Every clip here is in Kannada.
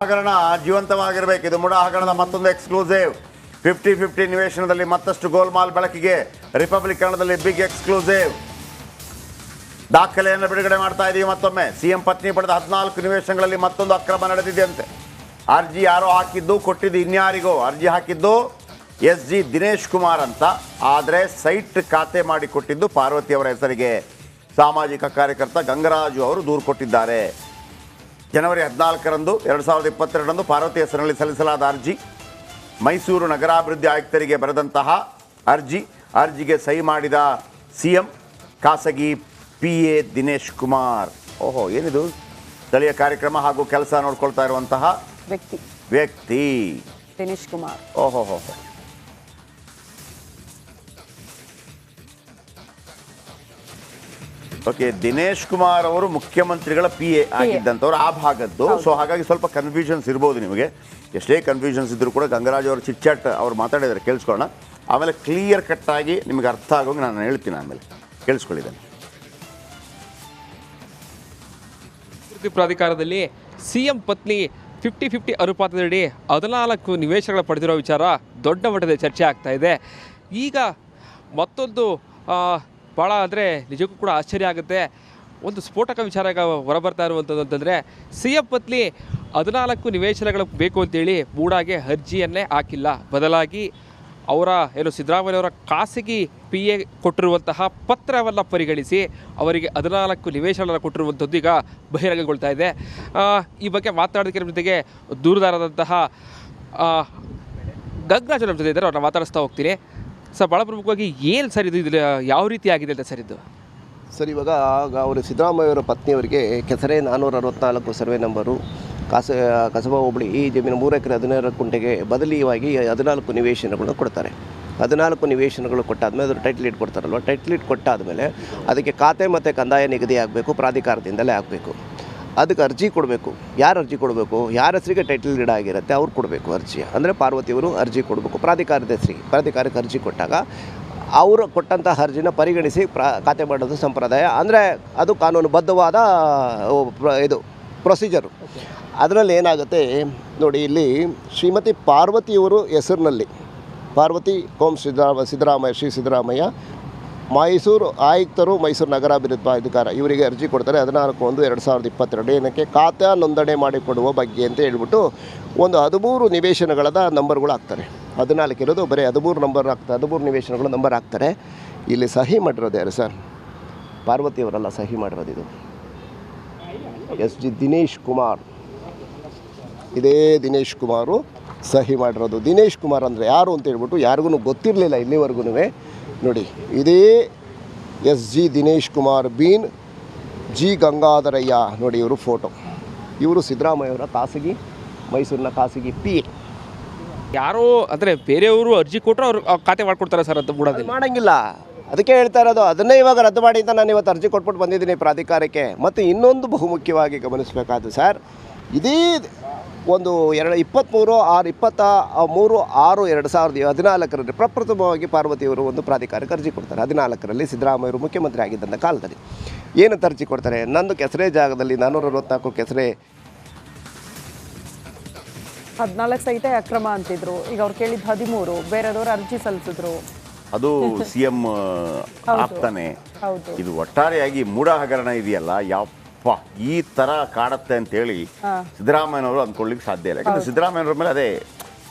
ಹಗರಣ ಜೀವಂತವಾಗಿರಬೇಕು. ಇದು ಮುಡಾ ಹಗರಣದ ಮತ್ತೊಂದು ಎಕ್ಸ್ಕ್ಲೂಸಿವ್. 50-50 ನಿವೇಶನದಲ್ಲಿ ಮತ್ತಷ್ಟು ಗೋಲ್ಮಾಲ್ ಬೆಳಕಿಗೆ. ರಿಪಬ್ಲಿಕ್ ಕನ್ನಡದಲ್ಲಿ ಬಿಗ್ ಎಕ್ಸ್ಕ್ಲೂಸಿವ್ ದಾಖಲೆಯನ್ನು ಬಿಡುಗಡೆ ಮಾಡ್ತಾ ಇದೀವಿ. ಮತ್ತೊಮ್ಮೆ ಸಿಎಂ ಪತ್ನಿ ಪಡೆದ 14 ನಿವೇಶನಗಳಲ್ಲಿ ಮತ್ತೊಂದು ಅಕ್ರಮ ನಡೆದಿದೆಯಂತೆ. ಅರ್ಜಿ ಯಾರೋ ಹಾಕಿದ್ದು, ಕೊಟ್ಟಿದ್ದು ಇನ್ಯಾರಿಗೋ. ಅರ್ಜಿ ಹಾಕಿದ್ದು SG ದಿನೇಶ್ ಕುಮಾರ್ ಅಂತ, ಆದರೆ ಸೈಟ್ ಖಾತೆ ಮಾಡಿ ಕೊಟ್ಟಿದ್ದು ಪಾರ್ವತಿ ಅವರ ಹೆಸರಿಗೆ. ಸಾಮಾಜಿಕ ಕಾರ್ಯಕರ್ತ ಗಂಗರಾಜು ಅವರು ದೂರು ಕೊಟ್ಟಿದ್ದಾರೆ. ಜನವರಿ 14ರಂದು 2022ರಂದು ಪಾರ್ವತಿ ಹೆಸರಿನಲ್ಲಿ ಸಲ್ಲಿಸಲಾದ ಅರ್ಜಿ, ಮೈಸೂರು ನಗರಾಭಿವೃದ್ಧಿ ಆಯುಕ್ತರಿಗೆ ಬರೆದಂತಹ ಅರ್ಜಿಗೆ ಸಹಿ ಮಾಡಿದ ಸಿಎಂ ಖಾಸಗಿ PA ದಿನೇಶ್ ಕುಮಾರ್. ಓಹೋ, ಏನಿದು? ಸ್ಥಳೀಯ ಕಾರ್ಯಕ್ರಮ ಹಾಗೂ ಕೆಲಸ ನೋಡ್ಕೊಳ್ತಾ ಇರುವಂತಹ ವ್ಯಕ್ತಿ ದಿನೇಶ್ ಕುಮಾರ್. ಓಹೋ, ಓಕೆ. ದಿನೇಶ್ ಕುಮಾರ್ ಅವರು ಮುಖ್ಯಮಂತ್ರಿಗಳ PA ಆಗಿದ್ದಂಥವ್ರು ಆ ಭಾಗದ್ದು. ಸೊ ಹಾಗಾಗಿ ಸ್ವಲ್ಪ ಕನ್ಫ್ಯೂಷನ್ಸ್ ಇರ್ಬೋದು ನಿಮಗೆ. ಎಷ್ಟೇ ಕನ್ಫ್ಯೂಷನ್ಸ್ ಇದ್ರೂ ಕೂಡ ಗಂಗರಾಜ್ ಅವರು ಚಿಟ್ಚಾಟ್ ಅವ್ರು ಮಾತಾಡಿದ್ದಾರೆ, ಕೇಳಿಸ್ಕೊಳ್ಳೋಣ. ಆಮೇಲೆ ಕ್ಲಿಯರ್ ಕಟ್ ಆಗಿ ನಿಮಗೆ ಅರ್ಥ ಆಗೋಗಿ ನಾನು ಹೇಳ್ತೀನಿ. ಆಮೇಲೆ ಕೇಳಿಸ್ಕೊಳ್ಳಿದ್ದೇನೆ. ಪ್ರಾಧಿಕಾರದಲ್ಲಿ ಸಿಎಂ ಪತ್ನಿ 50-50 ಅನುಪಾತದಡಿ 14 ನಿವೇಶನಗಳ ಪಡೆದಿರೋ ವಿಚಾರ ದೊಡ್ಡ ಮಟ್ಟದ ಚರ್ಚೆ ಆಗ್ತಾ ಇದೆ. ಈಗ ಮತ್ತೊಂದು ಭಾಳ ಅಂದರೆ ನಿಜಕ್ಕೂ ಕೂಡ ಆಶ್ಚರ್ಯ ಆಗುತ್ತೆ. ಒಂದು ಸ್ಫೋಟಕ ವಿಚಾರ ಈಗ ಹೊರಬರ್ತಾ ಇರುವಂಥದ್ದು ಅಂತಂದರೆ, ಸಿಎಂ ಪತ್ನಿ 14 ನಿವೇಶನಗಳು ಬೇಕು ಅಂತೇಳಿ ಮೂಡಾಗೆ ಅರ್ಜಿಯನ್ನೇ ಹಾಕಿಲ್ಲ. ಬದಲಾಗಿ ಅವರ ಸಿದ್ದರಾಮಯ್ಯವರ ಖಾಸಗಿ PA ಕೊಟ್ಟಿರುವಂತಹ ಪತ್ರವನ್ನು ಪರಿಗಣಿಸಿ ಅವರಿಗೆ 14 ನಿವೇಶನ ಕೊಟ್ಟಿರುವಂಥದ್ದು ಈಗ ಬಹಿರಂಗಗೊಳ್ತಾ ಇದೆ. ಈ ಬಗ್ಗೆ ಮಾತನಾಡೋದಕ್ಕೆ ನಮ್ಮ ಜೊತೆಗೆ ದೂರದಾರದಂತಹ ಗಂಗರಾಜ್ ನಮ್ಮ ಜೊತೆ ಇದ್ದಾರೆ. ಅವ್ರನ್ನ ಮಾತಾಡಿಸ್ತಾ ಹೋಗ್ತೀನಿ. ಸರ್, ಭಾಳ ಪ್ರಮುಖವಾಗಿ ಏನು ಸರ್ ಇದು ಯಾವ ರೀತಿ ಆಗಿದೆ ಅಂತ ಸರ್ ಇದು? ಸರ್, ಇವಾಗ ಅವರು ಸಿದ್ದರಾಮಯ್ಯವರ ಪತ್ನಿಯವರಿಗೆ ಕೆಸರೆ 464 ಸರ್ವೆ ನಂಬರು ಕಸಬಾ ಹೋಬಳಿ ಈ ಜಮೀನು 3 ಎಕರೆ 16 ಕುಂಟೆಗೆ ಬದಲಿಯಾಗಿ 14 ನಿವೇಶನಗಳನ್ನು ಕೊಡ್ತಾರೆ. 14 ನಿವೇಶನಗಳು ಕೊಟ್ಟಾದಮೇಲೆ ಅದರ ಟೈಟ್ಲ್ ಇಟ್ ಕೊಡ್ತಾರಲ್ವ, ಟೈಟ್ಲ್ ಇಟ್ ಕೊಟ್ಟಾದಮೇಲೆ ಅದಕ್ಕೆ ಖಾತೆ ಮತ್ತು ಕಂದಾಯ ನಿಗದಿ ಆಗಬೇಕು, ಪ್ರಾಧಿಕಾರದಿಂದಲೇ ಆಗಬೇಕು. ಅದಕ್ಕೆ ಅರ್ಜಿ ಕೊಡಬೇಕು. ಯಾರು ಅರ್ಜಿ ಕೊಡಬೇಕು? ಯಾರ ಹೆಸರಿಗೆ ಟೈಟಲ್ ಡೀಡ್ ಆಗಿರುತ್ತೆ ಅವ್ರು ಕೊಡಬೇಕು ಅರ್ಜಿ. ಅಂದರೆ ಪಾರ್ವತಿಯವರು ಅರ್ಜಿ ಕೊಡಬೇಕು ಪ್ರಾಧಿಕಾರದ ಹೆಸರಿಗೆ. ಪ್ರಾಧಿಕಾರಕ್ಕೆ ಅರ್ಜಿ ಕೊಟ್ಟಾಗ ಅವರು ಕೊಟ್ಟಂಥ ಅರ್ಜಿನ ಪರಿಗಣಿಸಿ ಖಾತೆ ಮಾಡೋದು ಸಂಪ್ರದಾಯ. ಅಂದರೆ ಅದು ಕಾನೂನುಬದ್ಧವಾದ ಇದು ಪ್ರೊಸೀಜರು. ಅದರಲ್ಲಿ ಏನಾಗುತ್ತೆ ನೋಡಿ, ಇಲ್ಲಿ ಶ್ರೀಮತಿ ಪಾರ್ವತಿಯವರು ಹೆಸರಿನಲ್ಲಿ ಪಾರ್ವತಿ ಶ್ರೀ ಸಿದ್ದರಾಮಯ್ಯ ಮೈಸೂರು ಆಯುಕ್ತರು, ಮೈಸೂರು ನಗರಾಭಿವೃದ್ಧಿ ಅಧಿಕಾರ ಇವರಿಗೆ ಅರ್ಜಿ ಕೊಡ್ತಾರೆ 14/1/2022 ಏನಕ್ಕೆ ಖಾತೆ ನೋಂದಣಿ ಮಾಡಿಕೊಡುವ ಬಗ್ಗೆ ಅಂತ ಹೇಳ್ಬಿಟ್ಟು ಒಂದು 13 ನಿವೇಶನಗಳದ ನಂಬರ್ಗಳು ಹಾಕ್ತಾರೆ. 14 ಇರೋದು ಬರೀ 13 ನಂಬರ್ ಆಗ್ತಾರೆ, 13 ನಿವೇಶನಗಳು ನಂಬರ್ ಹಾಕ್ತಾರೆ. ಇಲ್ಲಿ ಸಹಿ ಮಾಡಿರೋದು ಯಾರು ಸರ್? ಪಾರ್ವತಿಯವರೆಲ್ಲ ಸಹಿ ಮಾಡಿರೋದು. ಇದು SG ದಿನೇಶ್ ಕುಮಾರ್, ಇದೇ ದಿನೇಶ್ ಕುಮಾರು ಸಹಿ ಮಾಡಿರೋದು. ದಿನೇಶ್ ಕುಮಾರ್ ಅಂದರೆ ಯಾರು ಅಂತ ಹೇಳ್ಬಿಟ್ಟು ಯಾರಿಗೂ ಗೊತ್ತಿರಲಿಲ್ಲ ಇಲ್ಲಿವರೆಗೂ. ನೋಡಿ, ಇದೇ SG ದಿನೇಶ್ ಕುಮಾರ್ ಬೀನ್ G ಗಂಗಾಧರಯ್ಯ. ನೋಡಿ ಇವರು ಫೋಟೋ. ಇವರು ಸಿದ್ದರಾಮಯ್ಯವರ ಖಾಸಗಿ, ಮೈಸೂರಿನ ಖಾಸಗಿ PA. ಯಾರೋ ಅಂದರೆ ಬೇರೆಯವರು ಅರ್ಜಿ ಕೊಟ್ಟರು ಅವ್ರು ಖಾತೆ ಮಾಡ್ಕೊಡ್ತಾರೆ ಸರ್ ಅಂತ ಮೂಡೋದು ಮಾಡೋಂಗಿಲ್ಲ. ಅದಕ್ಕೆ ಹೇಳ್ತಾ ಇರೋದು, ಅದನ್ನೇ ಇವಾಗ ರದ್ದು ಮಾಡಿ ಅಂತ ನಾನು ಇವತ್ತು ಅರ್ಜಿ ಕೊಟ್ಬಿಟ್ಟು ಬಂದಿದ್ದೀನಿ ಪ್ರಾಧಿಕಾರಕ್ಕೆ. ಮತ್ತು ಇನ್ನೊಂದು ಬಹುಮುಖ್ಯವಾಗಿ ಗಮನಿಸಬೇಕಾದ್ದು ಸರ್, ಇದೇ ಒಂದು 23/6/2014ರಲ್ಲಿ ಪ್ರಪ್ರಥಮವಾಗಿ ಪಾರ್ವತಿಯವರು ಒಂದು ಪ್ರಾಧಿಕಾರಕ್ಕೆ ಅರ್ಜಿ ಕೊಡ್ತಾರೆ. 14ರಲ್ಲಿ ಸಿದ್ದರಾಮಯ್ಯವರು ಮುಖ್ಯಮಂತ್ರಿ ಆಗಿದ್ದಂಥ ಕಾಲದಲ್ಲಿ ಏನಂತ ಅರ್ಜಿ ಕೊಡ್ತಾರೆ? ನಂದು ಕೆಸರೆ ಜಾಗದಲ್ಲಿ 464 ಕೆಸರೆ 14 ಸೈಟೇ ಅಕ್ರಮ ಅಂತಿದ್ರು. ಈಗ ಅವ್ರು ಕೇಳಿದ್ದು 13, ಬೇರೆಯವರು ಅರ್ಜಿ ಸಲ್ಲಿಸಿದ್ರು. ಅದು ಸಿಎಂ ಆಗ್ತಾನೆ. ಇದು ಒಟ್ಟಾರೆಯಾಗಿ ಮೂಡ ಹಗರಣ ಇದೆಯಲ್ಲ, ಈ ತರ ಕಾಡತ್ತೆ ಅಂತೇಳಿ ಸಿದ್ದರಾಮಯ್ಯನವರು ಅಂದ್ಕೊಳ್ಳಿಕ್ಕೆ ಸಾಧ್ಯ ಇಲ್ಲ. ಯಾಕಂದ್ರೆ ಸಿದ್ದರಾಮಯ್ಯನವ್ರ ಮೇಲೆ ಅದೇ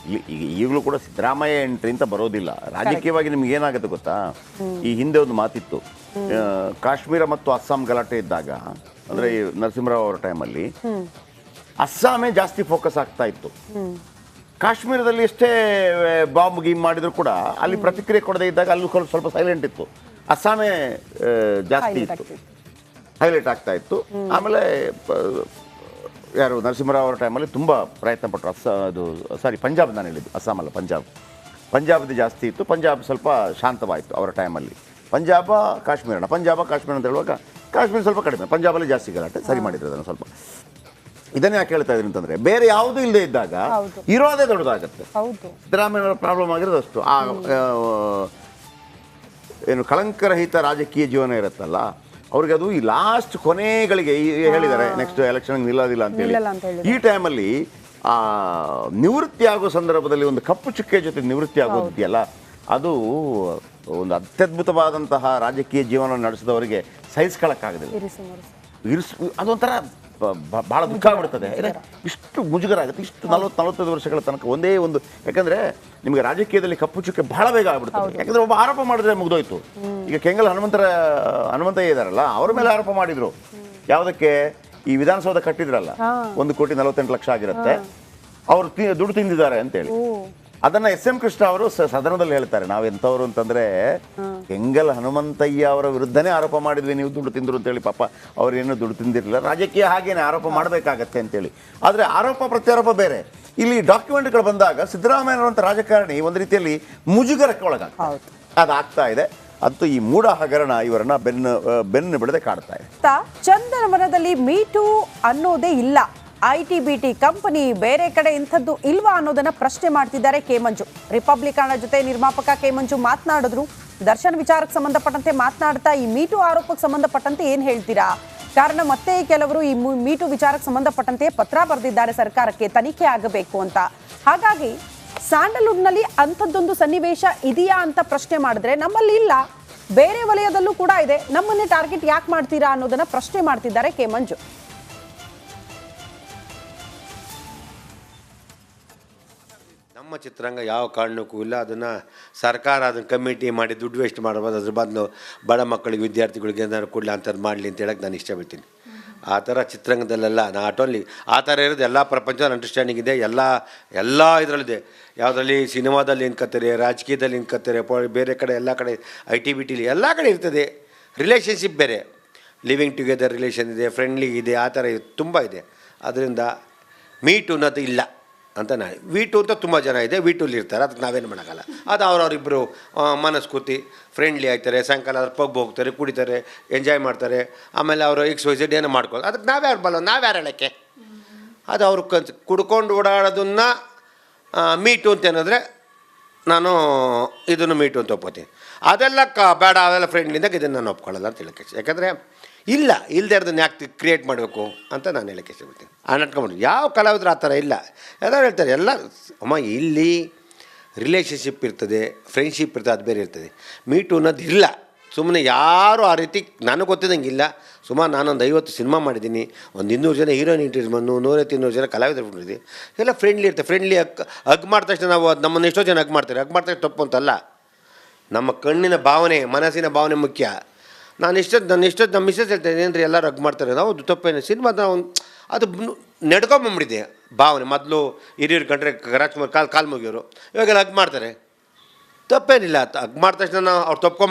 ಈಗಲೂ ಕೂಡ ಸಿದ್ದರಾಮಯ್ಯ ಎಂಟ್ರಿ ಅಂತ ಬರೋದಿಲ್ಲ. ರಾಜಕೀಯವಾಗಿ ನಿಮ್ಗೆ ಏನಾಗುತ್ತೆ ಗೊತ್ತಾ? ಈ ಹಿಂದೆ ಒಂದು ಮಾತಿತ್ತು, ಕಾಶ್ಮೀರ ಮತ್ತು ಅಸ್ಸಾಂ ಗಲಾಟೆ ಇದ್ದಾಗ, ಅಂದ್ರೆ ನರಸಿಂಹರಾವ್ ಅವರ ಟೈಮಲ್ಲಿ ಅಸ್ಸಾಮೇ ಜಾಸ್ತಿ ಫೋಕಸ್ ಆಗ್ತಾ ಇತ್ತು. ಕಾಶ್ಮೀರದಲ್ಲಿ ಎಷ್ಟೇ ಬಾಂಬ್ ಗೀಮ್ ಮಾಡಿದ್ರು ಕೂಡ ಅಲ್ಲಿ ಪ್ರತಿಕ್ರಿಯೆ ಕೊಡದೇ ಇದ್ದಾಗ ಅಲ್ಲೂ ಸ್ವಲ್ಪ ಸೈಲೆಂಟ್ ಇತ್ತು. ಅಸ್ಸಾಮೇ ಜಾಸ್ತಿ ಇತ್ತು, ಹೈಲೈಟ್ ಆಗ್ತಾ ಇತ್ತು. ಆಮೇಲೆ ಯಾರು ನರಸಿಂಹರಾವ್ ಅವರ ಟೈಮಲ್ಲಿ ತುಂಬ ಪ್ರಯತ್ನ ಪಟ್ಟರು. ಪಂಜಾಬ್ ನಾನು ಹೇಳಿದ್ದು, ಅಸ್ಸಾಂ ಅಲ್ಲ, ಪಂಜಾಬ್ದು ಜಾಸ್ತಿ ಇತ್ತು. ಪಂಜಾಬ್ ಸ್ವಲ್ಪ ಶಾಂತವಾಯಿತು ಅವರ ಟೈಮಲ್ಲಿ. ಪಂಜಾಬ ಕಾಶ್ಮೀರ ಅಂತ ಹೇಳುವಾಗ ಕಾಶ್ಮೀರ ಸ್ವಲ್ಪ ಕಡಿಮೆ, ಪಂಜಾಬಲ್ಲಿ ಜಾಸ್ತಿ ಗಲಾಟೆ. ಸರಿ ಮಾಡಿದ್ರು ಅದನ್ನು ಸ್ವಲ್ಪ. ಇದನ್ನೇ ಯಾಕೆ ಹೇಳ್ತಾ ಇದ್ದೀನಿ ಅಂತಂದರೆ, ಬೇರೆ ಯಾವುದೂ ಇಲ್ಲದೆ ಇದ್ದಾಗ ಇರೋದೇ ದೊಡ್ಡದಾಗತ್ತೆ. ಸಿದ್ದರಾಮಯ್ಯನವರ ಪ್ರಾಬ್ಲಮ್ ಆಗಿರೋದು ಅಷ್ಟು. ಏನು ಕಳಂಕರಹಿತ ರಾಜಕೀಯ ಜೀವನ ಇರುತ್ತಲ್ಲ, ಅವ್ರಿಗೆ ಅದು ಈ ಲಾಸ್ಟ್ ಕೊನೆಗಳಿಗೆ ಹೇಳಿದ್ದಾರೆ ನೆಕ್ಸ್ಟ್ ಎಲೆಕ್ಷನ್ ನಿಲ್ಲೋದಿಲ್ಲ ಅಂತ ಹೇಳಿ. ಈ ಟೈಮಲ್ಲಿ ಆ ನಿವೃತ್ತಿ ಆಗೋ ಸಂದರ್ಭದಲ್ಲಿ ಒಂದು ಕಪ್ಪು ಚುಕ್ಕೆ ಜೊತೆ ನಿವೃತ್ತಿ ಆಗೋದಿದೆಯಲ್ಲ, ಅದು ಒಂದು ಅತ್ಯದ್ಭುತವಾದಂತಹ ರಾಜಕೀಯ ಜೀವನ ನಡೆಸಿದವರಿಗೆ ಸಹಿಸ್ಕೊಳ್ಳೋಕ್ಕಾಗೋದಿಲ್ಲ. ಅದೊಂಥರ ಭಾಳ ದುಃಖ ಆಗ್ಬಿಡ್ತದೆ. ಇಷ್ಟು ಮುಜುಗರ ಆಗುತ್ತೆ, ಇಷ್ಟು 40-45 ವರ್ಷಗಳ ತನಕ ಒಂದೇ ಒಂದು. ಯಾಕಂದರೆ ನಿಮಗೆ ರಾಜಕೀಯದಲ್ಲಿ ಕಪ್ಪು ಚುಕ್ಕೆ ಬಹಳ ಬೇಗ ಆಗ್ಬಿಡ್ತದೆ. ಯಾಕಂದರೆ ಒಬ್ಬ ಆರೋಪ ಮಾಡಿದ್ರೆ ಮುಗಿದೋಯ್ತು. ಈಗ ಕೆಂಗಲ್ ಹನುಮಂತಯ್ಯ ಇದ್ದಾರಲ್ಲ, ಅವ್ರ ಮೇಲೆ ಆರೋಪ ಮಾಡಿದ್ರು. ಯಾವುದಕ್ಕೆ? ಈ ವಿಧಾನಸೌಧ ಕಟ್ಟಿದ್ರಲ್ಲ, 1,48,00,000 ಆಗಿರುತ್ತೆ, ಅವರು ದುಡ್ಡು ತಿಂದಿದ್ದಾರೆ ಅಂತೇಳಿ. ಅದನ್ನ SM ಕೃಷ್ಣ ಅವರು ಸದನದಲ್ಲಿ ಹೇಳ್ತಾರೆ, ನಾವೆಂಥವ್ರು ಅಂತಂದ್ರೆ ಕೆಂಗಲ್ ಹನುಮಂತಯ್ಯ ಅವರ ವಿರುದ್ಧನೇ ಆರೋಪ ಮಾಡಿದ್ವಿ, ನೀವು ದುಡ್ಡು ತಿಂದ್ರು ಅಂತೇಳಿ. ಪಾಪ ಅವ್ರೇನು ದುಡ್ಡು ತಿಂದಿರಲಿಲ್ಲ, ರಾಜಕೀಯ ಹಾಗೇನೆ ಆರೋಪ ಮಾಡಬೇಕಾಗತ್ತೆ ಅಂತೇಳಿ. ಆದರೆ ಆರೋಪ ಪ್ರತ್ಯಾರೋಪ ಬೇರೆ. ಇಲ್ಲಿ ಡಾಕ್ಯುಮೆಂಟ್ಗಳು ಬಂದಾಗ ಸಿದ್ದರಾಮಯ್ಯನವರಂಥ ರಾಜಕಾರಣಿ ಒಂದು ರೀತಿಯಲ್ಲಿ ಮುಜುಗರಕ್ಕೆ ಒಳಗಾಗ್ತಾರೆ. ಅದಾಗ್ತಾ ಇದೆ. ಅಂತೂ ಈ ಮೂಢ ಹಗರಣ ಇವರನ್ನ ಬೆನ್ನು ಬಿಡದೆ ಕಾಡ್ತಾ ಇದೆ. ಚಂದನವನದಲ್ಲಿ ಮೀಟು ಅನ್ನೋದೇ ಇಲ್ಲ, ITBT ಕಂಪನಿ ಬೇರೆ ಕಡೆ ಇಂಥದ್ದು ಇಲ್ವಾ ಅನ್ನೋದನ್ನ ಪ್ರಶ್ನೆ ಮಾಡ್ತಿದ್ದಾರೆ ಕೆ ಮಂಜು. ರಿಪಬ್ಲಿಕನ್ ಜೊತೆ ನಿರ್ಮಾಪಕ ಕೆ ಮಂಜು ಮಾತನಾಡಿದ್ರು. ದರ್ಶನ್ ವಿಚಾರಕ್ಕೆ ಸಂಬಂಧಪಟ್ಟಂತೆ ಮಾತನಾಡ್ತಾ ಈ ಮೀಟು ಆರೋಪಕ್ಕೆ ಸಂಬಂಧಪಟ್ಟಂತೆ ಏನ್ ಹೇಳ್ತೀರಾ? ಕಾರಣ ಮತ್ತೆ ಕೆಲವರು ಈ ಮೀಟು ವಿಚಾರಕ್ಕೆ ಸಂಬಂಧಪಟ್ಟಂತೆ ಪತ್ರ ಬರೆದಿದ್ದಾರೆ ಸರ್ಕಾರಕ್ಕೆ, ತನಿಖೆ ಆಗಬೇಕು ಅಂತ. ಹಾಗಾಗಿ ಸ್ಯಾಂಡಲ್ವುಡ್ನಲ್ಲಿ ಅಂಥದ್ದೊಂದು ಸನ್ನಿವೇಶ ಇದೆಯಾ ಅಂತ ಪ್ರಶ್ನೆ ಮಾಡಿದ್ರೆ ನಮ್ಮಲ್ಲಿ ಇಲ್ಲ, ಬೇರೆ ವಲಯದಲ್ಲೂ ಕೂಡ ಇದೆ, ನಮ್ಮನ್ನೇ ಟಾರ್ಗೆಟ್ ಯಾಕೆ ಮಾಡ್ತೀರಾ ಅನ್ನೋದನ್ನ ಪ್ರಶ್ನೆ ಮಾಡ್ತಿದ್ದಾರೆ ಕೆ ಮಂಜು. ನಮ್ಮ ಚಿತ್ರರಂಗ ಯಾವ ಕಾರಣಕ್ಕೂ ಇಲ್ಲ, ಅದನ್ನು ಸರ್ಕಾರ ಅದನ್ನು ಕಮಿಟಿ ಮಾಡಿ ದುಡ್ಡು ವೇಸ್ಟ್ ಮಾಡ್ಬೋದು. ಅದ್ರ ಬದಲು ಬಡ ಮಕ್ಕಳಿಗೆ ವಿದ್ಯಾರ್ಥಿಗಳಿಗೆ ಏನಾದ್ರು ಕೊಡಲಿ ಅಂಥದ್ದು ಮಾಡಲಿ ಅಂತ ಹೇಳಕ್ಕೆ ನಾನು ಇಷ್ಟಪಡ್ತೀನಿ. ಆ ಥರ ಚಿತ್ರರಂಗದಲ್ಲೆಲ್ಲ ನಾಟ್ ಓನ್ಲಿ ಆ ಥರ ಇರೋದು, ಎಲ್ಲ ಪ್ರಪಂಚದ ಅಂಡರ್ಸ್ಟ್ಯಾಂಡಿಂಗ್ ಇದೆ, ಎಲ್ಲ ಇದರಲ್ಲಿದೆ. ಯಾವುದರಲ್ಲಿ ಸಿನಿಮಾದಲ್ಲಿ ನಿಂತ್ಕೊತಾರೆ, ರಾಜಕೀಯದಲ್ಲಿ ನಿಂತ್ಕೊತಾರೆ, ಬೇರೆ ಕಡೆ ಎಲ್ಲ ಕಡೆ ITBTಲಿ ಎಲ್ಲ ಕಡೆ ಇರ್ತದೆ. ರಿಲೇಷನ್ಶಿಪ್ ಬೇರೆ, ಲಿವಿಂಗ್ ಟುಗೆದರ್ ರಿಲೇಷನ್ ಇದೆ, ಫ್ರೆಂಡ್ಲಿ ಇದೆ, ಆ ಥರ ತುಂಬ ಇದೆ. ಅದರಿಂದ ಮೀಟು ಅನ್ನೋದು ಇಲ್ಲ ಅಂತ ನಾನು. V2 ಅಂತ ತುಂಬ ಜನ ಇದೆ, V2ಲಿ ಇರ್ತಾರೆ, ಅದಕ್ಕೆ ನಾವೇನು ಮಾಡೋಕ್ಕಲ್ಲ. ಅದು ಅವರವರಿಬ್ಬರು ಮನಸ್ಕೂತಿ ಫ್ರೆಂಡ್ಲಿ ಆಗ್ತಾರೆ, ಸಾಯಂಕಾಲ ಅವ್ರು ಪಬ್ ಹೋಗ್ತಾರೆ, ಕುಡಿತಾರೆ, ಎಂಜಾಯ್ ಮಾಡ್ತಾರೆ, ಆಮೇಲೆ ಅವರು XYZ ಏನೋ ಮಾಡ್ಕೊಳ್ಳೋದು. ಅದಕ್ಕೆ ನಾವ್ಯಾರು ಹೇಳೋಕ್ಕೆ? ಅದು ಅವರು ಕುಡ್ಕೊಂಡು ಓಡಾಡೋದನ್ನು ಮೀಟು ಅಂತ ಏನಾದರೆ ನಾನು ಇದನ್ನು ಮೀಟು ಅಂತ ಒಪ್ಕೋತೀನಿ. ಅದೆಲ್ಲ ಬೇಡ, ಅವೆಲ್ಲ ಫ್ರೆಂಡ್ಲಿಂದಾಗ ಇದನ್ನು ನಾನು ಒಪ್ಕೊಳ್ಳಲ್ಲ ಅಂತ ಹೇಳೋಕ್ಕೆ. ಯಾಕಂದರೆ ಇಲ್ಲದೆ ಇರೋದನ್ನ ಯಾಕೆ ಕ್ರಿಯೇಟ್ ಮಾಡಬೇಕು ಅಂತ ನಾನು ಹೇಳೋಕ್ಕೆ ಇಷ್ಟಪಡ್ತೀನಿ. ನಾಟ್ಕೊಂಡು ಯಾವ ಕಲಾವಿದ್ರು ಆ ಥರ ಇಲ್ಲ. ಎಲ್ಲರೂ ಹೇಳ್ತಾರೆ ಎಲ್ಲ ಅಮ್ಮ ಇಲ್ಲಿ ರಿಲೇಷನ್ಶಿಪ್ ಇರ್ತದೆ, ಫ್ರೆಂಡ್ಶಿಪ್ ಇರ್ತದೆ, ಅದು ಬೇರೆ ಇರ್ತದೆ. ಮೀಟು ಅನ್ನೋದು ಇಲ್ಲ. ಸುಮ್ಮನೆ ಯಾರು ಆ ರೀತಿ ನನಗೆ ಗೊತ್ತಿದ್ದಂಗೆ ಇಲ್ಲ. ಸುಮಾರು ನಾನೊಂದು 50 ಸಿನಿಮಾ ಮಾಡಿದ್ದೀನಿ, ಒಂದು 200 ಜನ ಹೀರೋಯಿನ್ ಇಂಟ್ರೀಸ್ ಬಂದು 100-200 ಜನ ಕಲಾವಿದರು ಬಂದಿದ್ದೀವಿ. ಎಲ್ಲ ಫ್ರೆಂಡ್ಲಿ ಇರ್ತದೆ. ಫ್ರೆಂಡ್ಲಿ ಹಗ್ ಮಾಡಿದ ತಕ್ಷಣ ನಾವು ನಮ್ಮನ್ನು ಎಷ್ಟೋ ಜನ ಹಗ್ ಮಾಡ್ತಾರೆ. ಹಗ್ ಮಾಡ್ತಾ ತಪ್ಪು ಅಂತಲ್ಲ, ನಮ್ಮ ಕಣ್ಣಿನ ಭಾವನೆ, ಮನಸ್ಸಿನ ಭಾವನೆ ಮುಖ್ಯ. ನಮ್ಮ ಮಿಸ್ಸಸ್ ಹೇಳ್ತೇನೆ, ಏನ್ರಿ ಎಲ್ಲರೂ ಹಗ್ ಮಾಡ್ತಾರೆ, ನಾವು ತಪ್ಪೇನು ಸಿನಿಮಾದ ಅದು ನಡ್ಕೊಂಬಂಬಿಡಿದೆ ಭಾವನೆ. ಮೊದಲು ಹಿರಿಯರು ಕಂಡ್ರೆ ರಾಜ್ಕುಮಾರ್ ಕಾಲು ಮುಗಿಯೋರು, ಇವಾಗೆಲ್ಲ ಹಗ್ ಮಾಡ್ತಾರೆ, ತಪ್ಪೇನಿಲ್ಲ. ಹಗ್ ಮಾಡಿದ ತಕ್ಷಣ ಅವ್ರು ತಪ್ಕೊಂಬಿಟ್ಟು